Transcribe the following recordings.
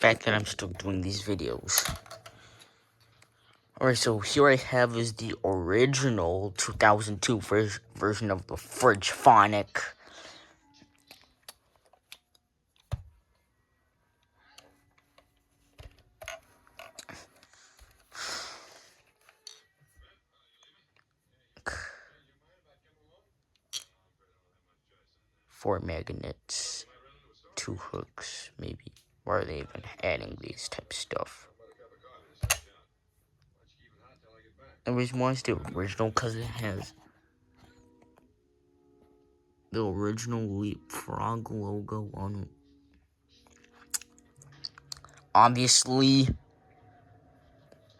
fact that I'm still doing these videos. Alright, so here I have is the original 2002 version of the fridge Phonic. Four magnets, 2 hooks, maybe. Why are they even adding these type of stuff? The reason why it's the original, because it has the original LeapFrog logo on it. Obviously,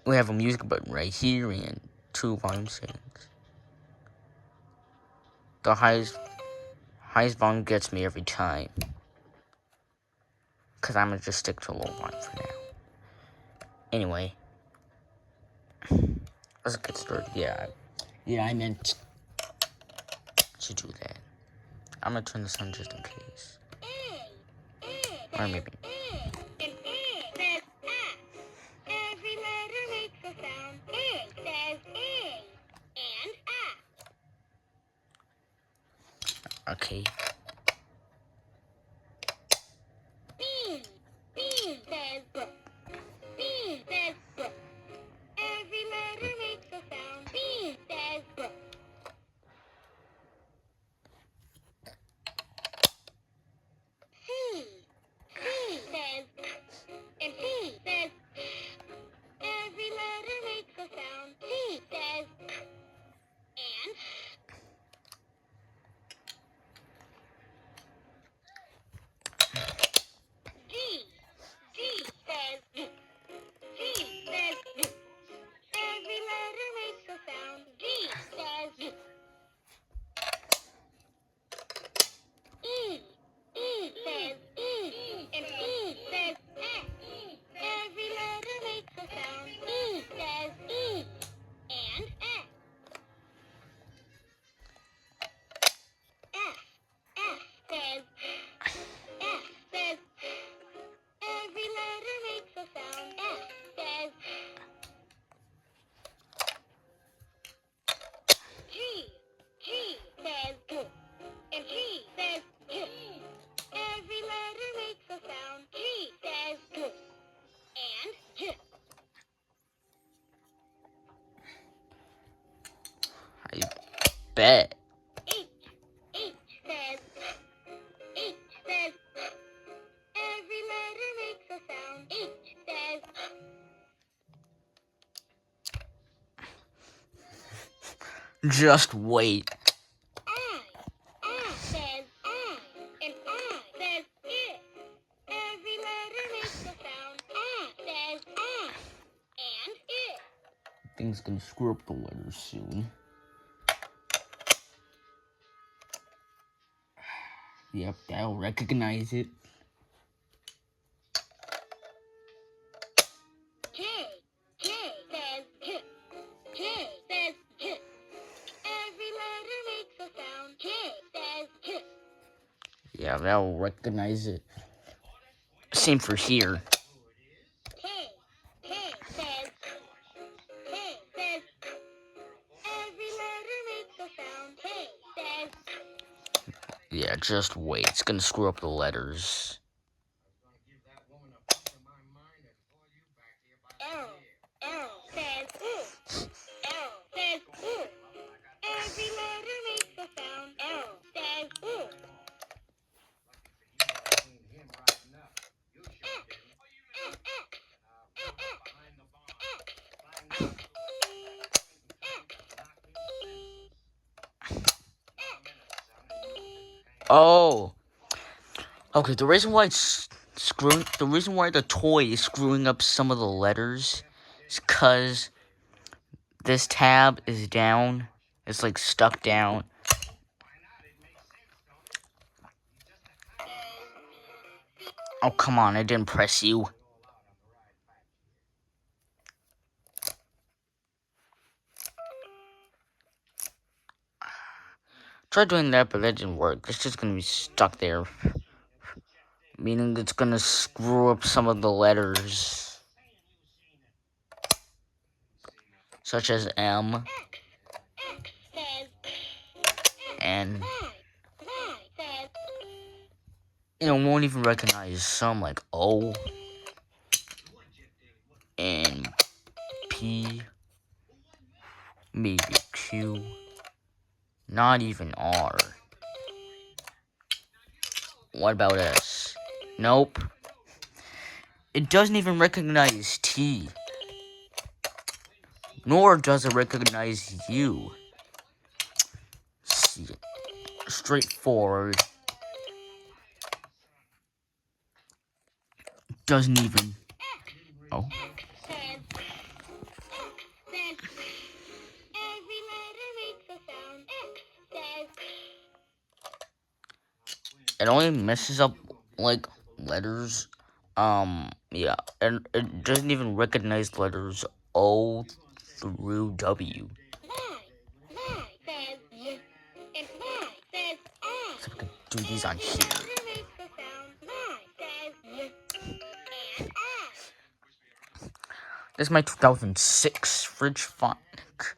we have a music button right here and 2 volume settings. The highest volume gets me every time, because I'm gonna just stick to low volume for now. Anyway, let's get started. Yeah, I meant to do that. I'm gonna turn this on just in case. Or maybe. Every letter makes a sound. A says A and A. Okay. B. B says B. B says B. Every letter makes a sound. B says B. C. C says K. And P says Sh. Every letter makes a sound. P says K. And Sh. G. G says G. G says G. Every letter makes a sound. G says G. E. E says E. And E says X. Every letter makes a sound. E says E. And X. F. F says F says every letter makes a sound. F says G. G says G. And G says G. Every letter makes a sound. G says G. And G. I bet. H. H says H says every letter makes a sound. H says Just wait. I says I. And I says it. Every letter makes a sound. I says I. And it. Things gonna screw up the letters soon. Yep, that'll recognize it. J. J says J. J says J. Every letter makes a sound. J says J. Yeah, that'll recognize it. Same for here. K. K says K says every letter makes a sound. K says Yeah, just wait. It's gonna screw up the letters. L. L says L says every letter makes a sound. L says Oh. Okay, the reason why the toy is screwing up some of the letters is because this tab is down. It's like stuck down. Oh, come on, I didn't press you. Try doing that, but that didn't work. It's just gonna be stuck there. meaning it's gonna screw up some of the letters, such as M and won't even recognize some like O and P, maybe Q, not even R. What about S? Nope. It doesn't even recognize T. Nor does it recognize U. See, straightforward. Doesn't even. Oh. It only messes up like letters. Yeah, and it doesn't even recognize letters O through W. So we can do these on here. This is my 2006 fridge Phonics,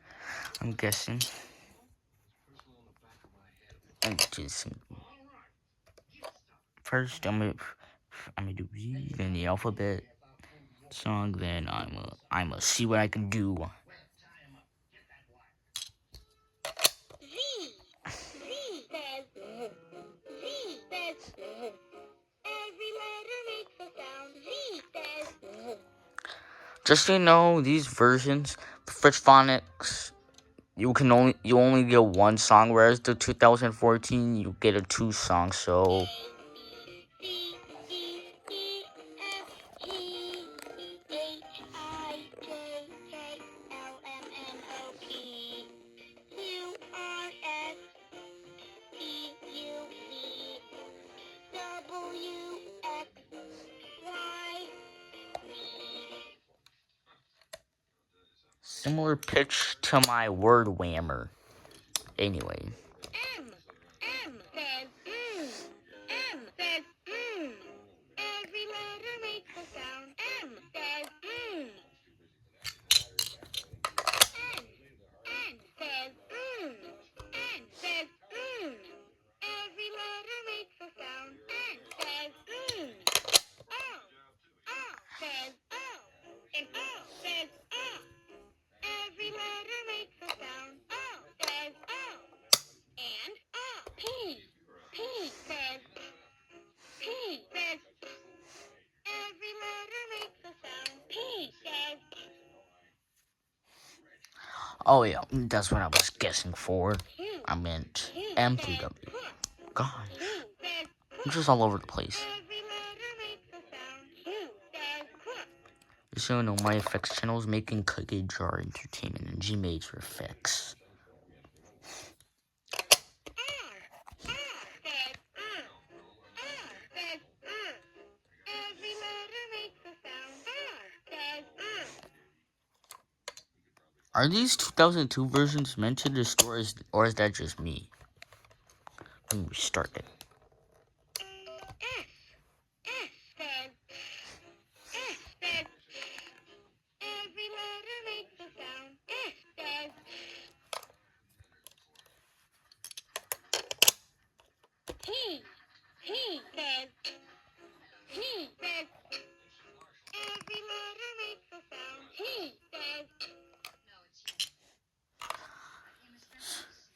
I'm guessing. And just first, I'm gonna do Z, then the alphabet song, then I'm gonna see what I can do. Just so you know, these versions, the Fridge Phonics, you only get one song, whereas the 2014 you get a 2 song. So similar pitch to my word whammer. Anyway. M says M says Every letter makes a sound. M says N says N says Every letter makes a sound. N says O says O, and O says O. Every letter makes a sound. O says O, and O. P says every letter makes a sound. P says. Oh yeah, that's what I was guessing for. I meant M through W. Gosh, I'm just all over the place. Just so you know, my effects channel is making Cookie Jar Entertainment and G Major Effects. Are these 2002 versions mentioned in stores, or is that just me? Let me restart it.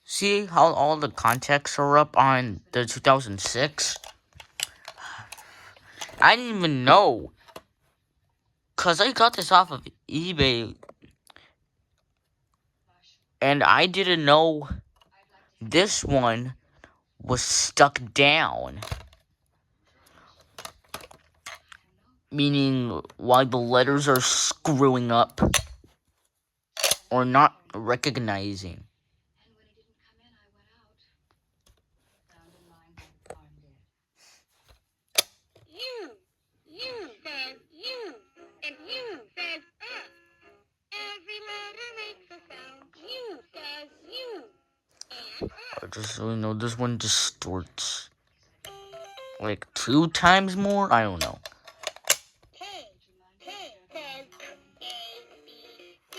See how all the contexts are up on the 2006? I didn't even know. Because I got this off of eBay. And I didn't know this one was stuck down. Meaning, why the letters are screwing up. Or not recognizing. U says U, and U says up. Every letter makes a sound. U says U, and up. Just so you know, this one distorts. like 2 times more? I don't know. K says A, B, C,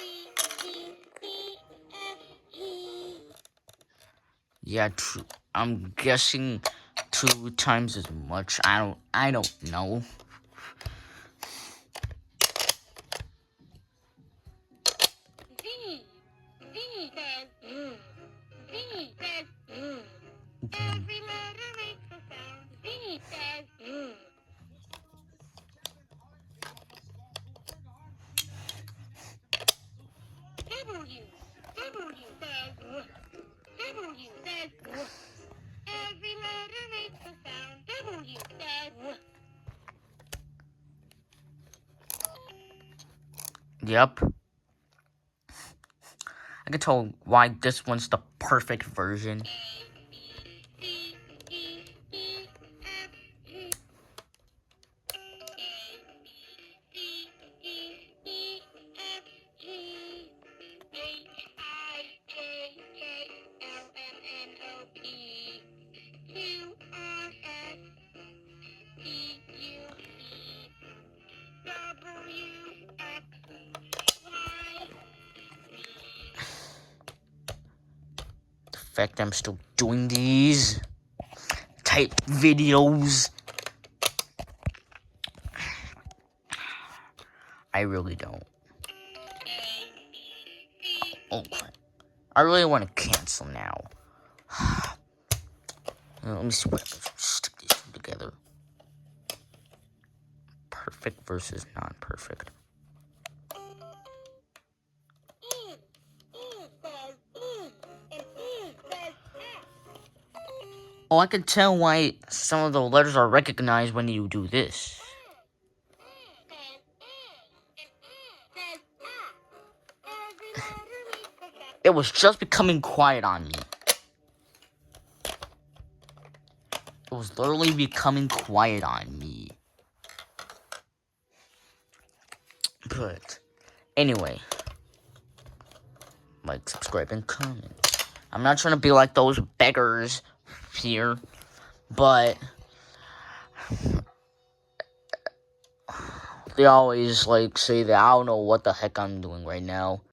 D, E, F, G. Yeah, true. I'm guessing 2 times as much. I don't know. Z says Z says Every letter makes a sound. Z says W. W says W says Every letter makes a sound. W says Yep. I can tell why this one's the perfect version. A, B, C, D, E, F, G. A, B, C, D, E, F, G. H, I, J, K, L, M, N, O, P. Q, R, S, T, U, V. W, X, Y, Z. The fact I'm still doing these type videos, I really don't. Oh crap. I really want to cancel now. Let me see what happens. Stick these two together. Perfect versus non-perfect. Oh, I can tell why some of the letters are recognized when you do this. It was just becoming quiet on me. It was literally becoming quiet on me. But anyway, like, subscribe, and comment. I'm not trying to be like those beggars here, but they always like say that I don't know what the heck I'm doing right now.